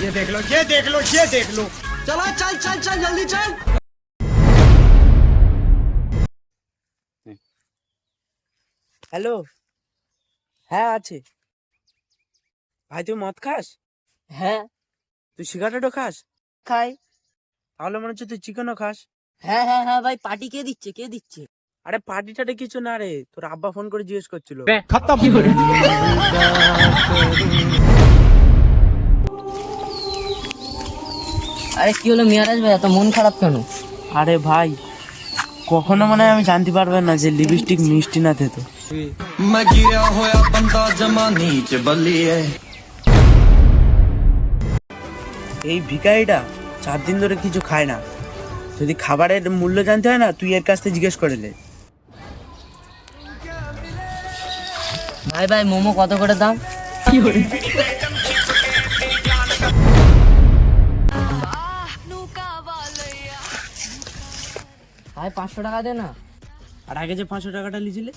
ये देख लो, ये देख लो, ये देख लो। चलो चल चल चल जल्दी चल। হ্যালো, হ্যাঁ আছে ভাই। তুই মদ খাস? হ্যাঁ তুই সিগারেটও খাস? খাই। তাহলে মনে হচ্ছে তুই চিকেনও খাস। হ্যাঁ হ্যাঁ হ্যাঁ ভাই, পার্টি কে দিচ্ছে কে দিচ্ছে? আরে পার্টি টাটি কিছু না রে, তোর আব্বা ফোন করে জিজ্ঞেস করছিল। আরে কি হলো মিয়ারাজ ভাই, এত মন খারাপ কেন? আরে ভাই, কখনো মানে আমি জানতে পারবেন না যে লিপস্টিক মিষ্টি না থেতো। मैं गिरा होया बंदा जमानी च बल्लिए। এই ভিখারিটা 4 দিন ধরে কিছু খায় না। যদি খাবারের মূল্য জানতে হয় না, তুই এর কাছ থেকে জিজ্ঞেস করে নে। ভাই ভাই, মোমো কত করে দাম? ভাই 500 টাকা দে না। আর আগে যে 500 টাকাটা লিছিলে,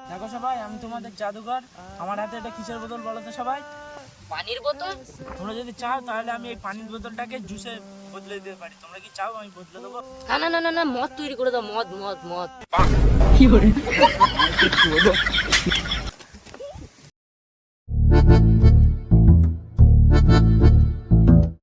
দেখো সবাই, আমি তোমাদের জাদুঘর। আমার হাতে এটা কিসের বোতল বলো তো সবাই? পানির বোতল? তোমরা যদি চাও তাহলে আমি এই পানির বোতলটাকে জুসে বদলে দিতে পারি। তোমরা কি চাও আমি বদলে দেবো? না না না না না, মদ তৈরি করে দাও, মদ মদ মদ।